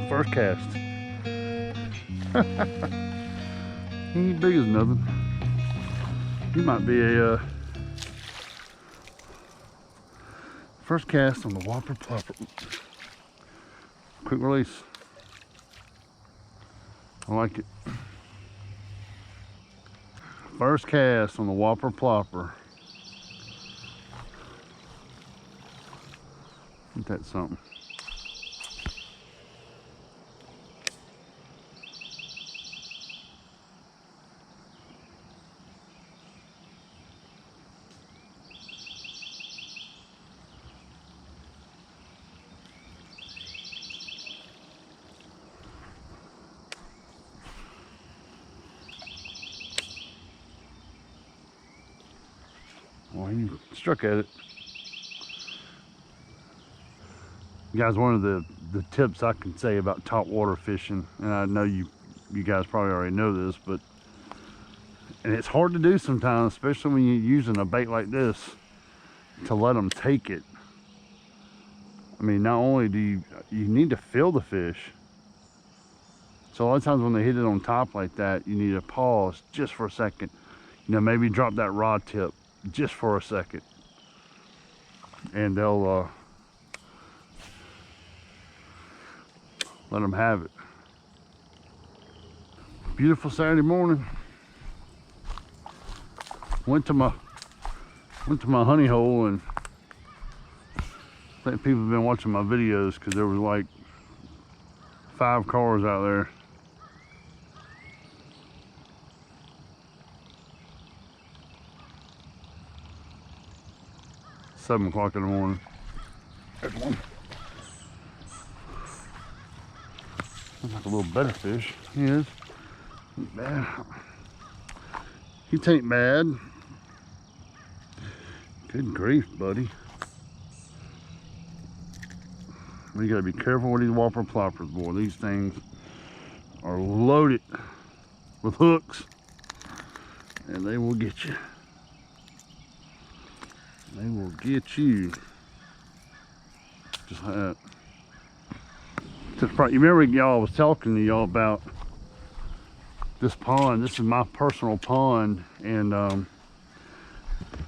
First cast. He ain't big as nothing. He might be a first cast on the Whopper Plopper. Quick release. I like it. First cast on the Whopper Plopper. Ain't that something? Well, he struck at it. Guys, one of the tips I can say about top water fishing, and I know you guys probably already know this, but and it's hard to do sometimes, especially when you're using a bait like this, to let them take it. I mean, not only do you need to feel the fish, so a lot of times when they hit it on top like that, you need to pause just for a second. You know, maybe drop that rod tip just for a second, and they'll let them have it. Beautiful Saturday morning. Went to my honey hole, and I think people have been watching my videos because there was like 5 cars out there. It's 7 o'clock in the morning. There's one. Looks like a little better fish. He is. Ain't bad. He ain't bad. Good grief, buddy. We gotta be careful with these Whopper Ploppers, boy. These things are loaded with hooks, and they will get you. They will get you. Just like that. You remember y'all was talking to y'all about this pond. This is my personal pond, and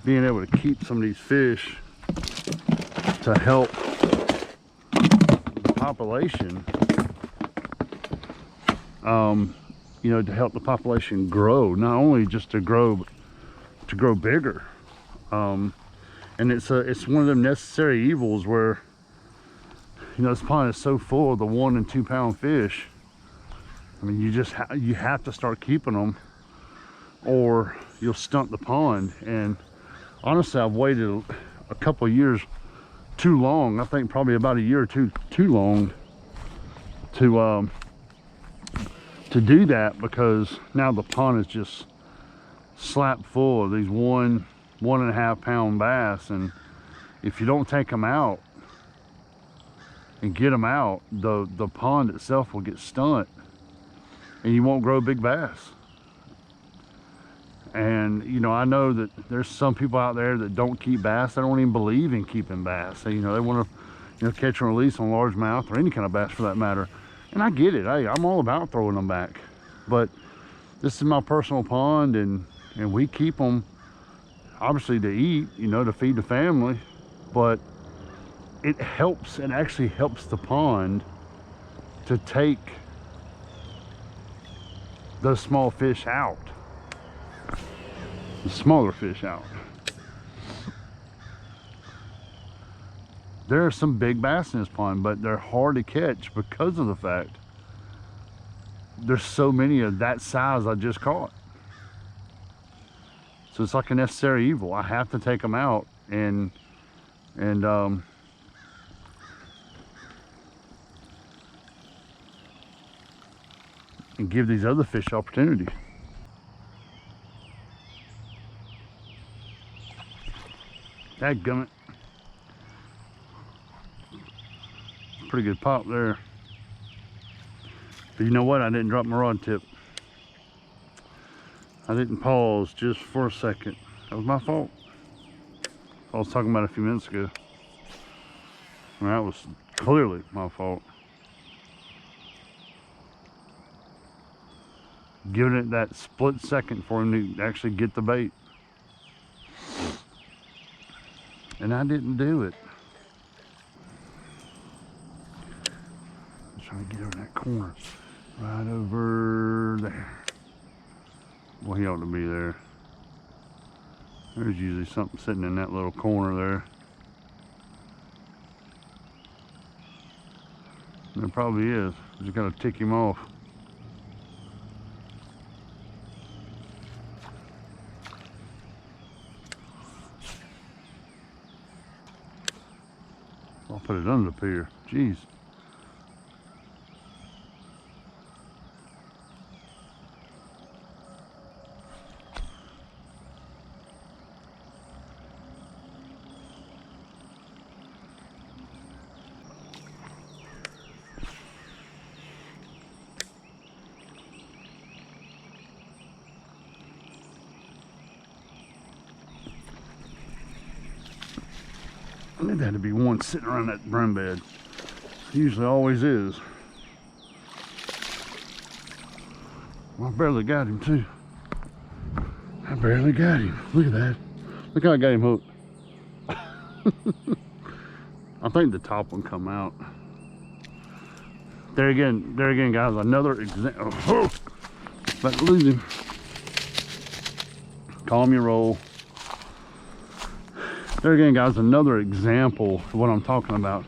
being able to keep some of these fish to help the population, you know, to help the population grow, not only just to grow, but to grow bigger. And it's one of them necessary evils where, you know, this pond is so full of the 1 and 2 pound fish. I mean, you have to start keeping them, or you'll stunt the pond. And honestly, I've waited a couple of years too long. I think probably about a year or two too long to do that, because now the pond is just slap full of these 1.5 pound bass, and if you don't take them out and get them out, the pond itself will get stunt, and you won't grow big bass. And you know, I know that there's some people out there that don't keep bass. They don't even believe in keeping bass. So, you know, they want to, you know, catch and release on largemouth or any kind of bass for that matter. And I get it. I'm all about throwing them back. But this is my personal pond, and we keep them obviously to eat, you know, to feed the family. But it helps, and actually helps the pond to take those small fish out, the smaller fish out. There are some big bass in this pond, but they're hard to catch because of the fact there's so many of that size I just caught. So it's like a necessary evil. I have to take them out and give these other fish opportunity. Dadgummit. Pretty good pop there. But you know what? I didn't drop my rod tip. I didn't pause just for a second. That was my fault. I was talking about a few minutes ago. And that was clearly my fault. giving it that split second for him to actually get the bait. And I didn't do it. I'm trying to get over that corner. Right over there. Well, he ought to be there. There's usually something sitting in that little corner there. There probably is. Just gotta tick him off. I'll put it under the pier. Jeez. I knew there had to be one sitting around that brim bed. Usually always is. Well, I barely got him too. I barely got him. Look at that. Look how I got him hooked. I think the top one come out. There again, guys, another example. Oh, about to lose him. Calm your roll. There again, guys, another example of what I'm talking about.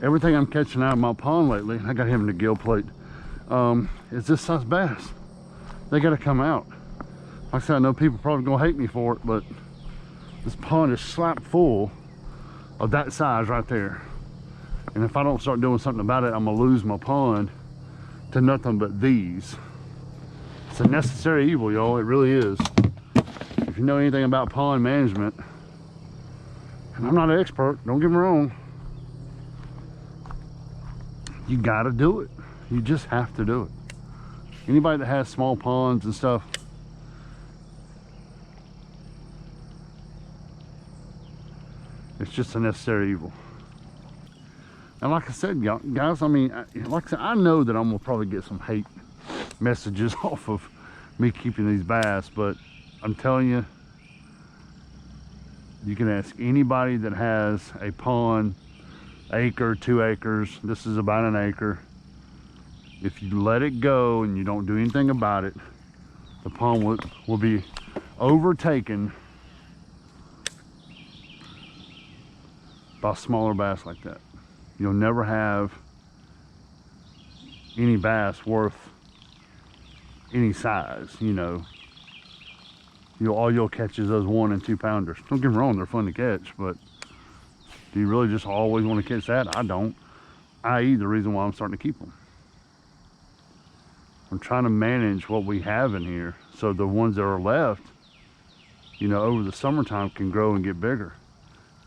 Everything I'm catching out of my pond lately, I got him in the gill plate, is this size bass. They got to come out. Like I said, I know people probably gonna hate me for it, but this pond is slap full of that size right there. And if I don't start doing something about it, I'm gonna lose my pond to nothing but these. It's a necessary evil, y'all. It really is. If you know anything about pond management, and I'm not an expert, don't get me wrong, you gotta do it. You just have to do it. Anybody that has small ponds and stuff, it's just a necessary evil. And like I said, guys, I mean, like I said, I know that I'm gonna probably get some hate messages off of me keeping these bass, but I'm telling you, you can ask anybody that has a pond, acre, 2 acres. This is about an acre. If you let it go and you don't do anything about it, the pond will be overtaken by smaller bass like that. You'll never have any bass worth any size, you know. All you'll catch is those 1 and 2 pounders. Don't get me wrong, they're fun to catch, but do you really just always want to catch that? I don't. I.e. the reason why I'm starting to keep them. I'm trying to manage what we have in here so the ones that are left, you know, over the summertime can grow and get bigger.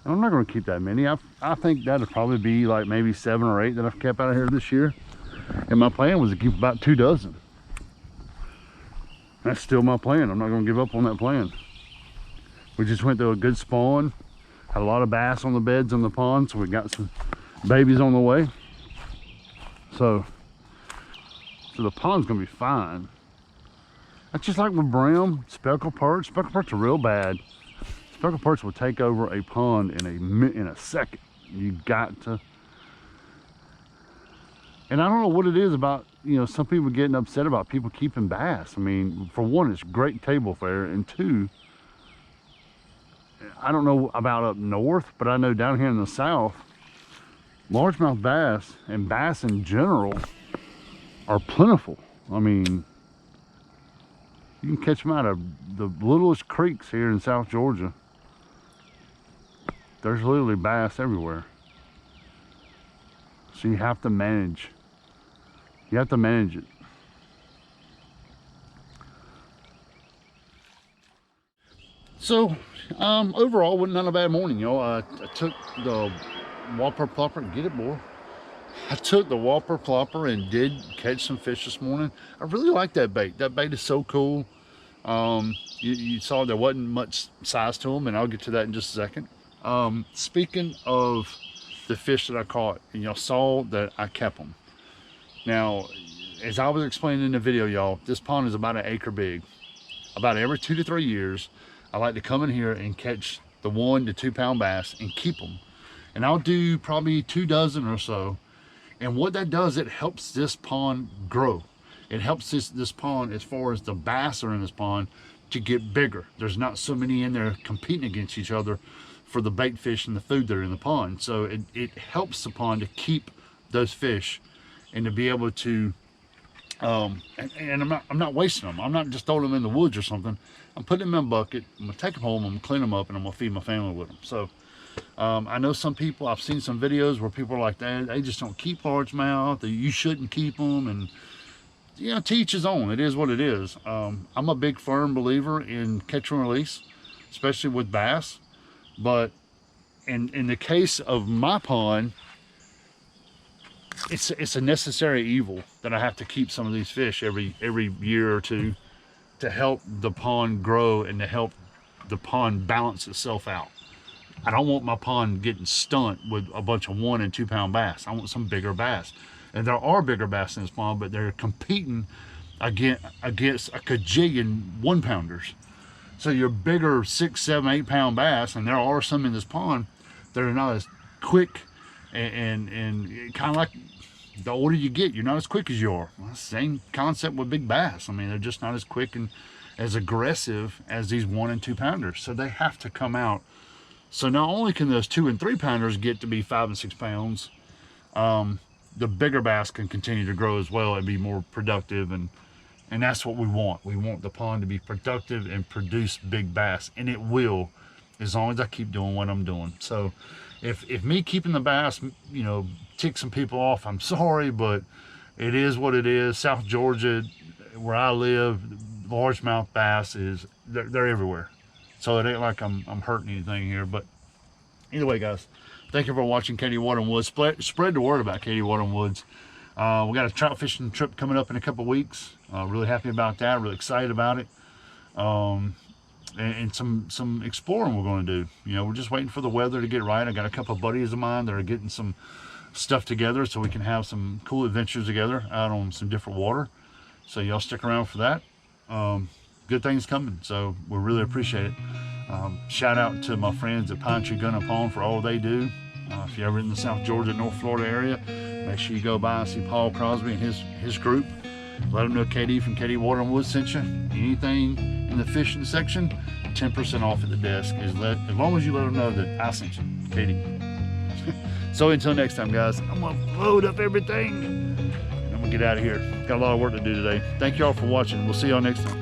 And I'm not going to keep that many. I think that'll probably be like maybe 7 or 8 that I've kept out of here this year. And my plan was to keep about 2 dozen. That's still my plan. I'm not going to give up on that plan. We just went through a good spawn. Had a lot of bass on the beds in the pond, so we got some babies on the way. So the pond's going to be fine. That's just like with brim, speckled perch. Speckled perch are real bad. Speckled perch will take over a pond in a second. You got to. And I don't know what it is about, you know, some people getting upset about people keeping bass. I mean, for one, it's great table fare, and 2, I don't know about up north, but I know down here in the south, largemouth bass and bass in general are plentiful. I mean, you can catch them out of the littlest creeks here in South Georgia. There's literally bass everywhere. So you have to manage. You have to manage it. So, overall, wasn't not a bad morning, y'all. I took the Whopper Plopper, get it, boy. I took the Whopper Plopper and did catch some fish this morning. I really like that bait. That bait is so cool. You saw there wasn't much size to them, and I'll get to that in just a second. Speaking of the fish that I caught, and y'all saw that I kept them. Now, as I was explaining in the video, y'all, this pond is about 1 acre big. About every 2 to 3 years, I like to come in here and catch the 1 to 2 pound bass and keep them. And I'll do probably 2 dozen or so. And what that does, it helps this pond grow. It helps this pond, as far as the bass are in this pond, to get bigger. There's not so many in there competing against each other for the bait fish and the food that are in the pond. So it helps the pond to keep those fish and to be able to, and I'm not wasting them. I'm not just throwing them in the woods or something. I'm putting them in a bucket. I'm gonna take them home, I'm gonna clean them up, and I'm gonna feed my family with them. So I know some people, I've seen some videos where people are like that, they just don't keep largemouth, you shouldn't keep them, and you know, to each his own. It is what it is. I'm a big firm believer in catch and release, especially with bass. But in the case of my pond, it's a necessary evil that I have to keep some of these fish every year or two to help the pond grow and to help the pond balance itself out. I don't want my pond getting stunt with a bunch of 1 and 2 pound bass. I want some bigger bass. And there are bigger bass in this pond, but they're competing against a kajillion 1 pounders. So your bigger 6, 7, 8 pound bass, and there are some in this pond that are not as quick and kind of like the older you get, you're not as quick as you are. Well, same concept with big bass. I mean, they're just not as quick and as aggressive as these 1 and 2 pounders. So they have to come out. So not only can those 2 and 3 pounders get to be 5 and 6 pounds, the bigger bass can continue to grow as well and be more productive, and that's what we want. We want the pond to be productive and produce big bass, and it will, as long as I keep doing what I'm doing. So if me keeping the bass, you know, tick some people off, I'm sorry, but it is what it is. South Georgia, where I live, largemouth bass they're everywhere. So it ain't like I'm hurting anything here. But either way, guys, thank you for watching Kdwaterwoods. Spread the word about Kdwaterwoods. We got a trout fishing trip coming up in a couple weeks. Really happy about that. Really excited about it. And some exploring we're going to do. You know, we're just waiting for the weather to get right. I got a couple of buddies of mine that are getting some stuff together so we can have some cool adventures together out on some different water. So y'all stick around for that. Good things coming, so we really appreciate it. Shout out to my friends at PINETREE Gun and Pawn for all they do. If you're ever in the South Georgia, North Florida area, make sure you go by and see Paul Crosby and his group. Let them know KD from Kdwaterwoods sent you. Anything in the fishing section, 10% off at the desk, as long as you let them know that I sent you, KD. So until next time, guys, I'm gonna load up everything and I'm gonna get out of here. Got a lot of work to do today. Thank y'all for watching. We'll see y'all next time.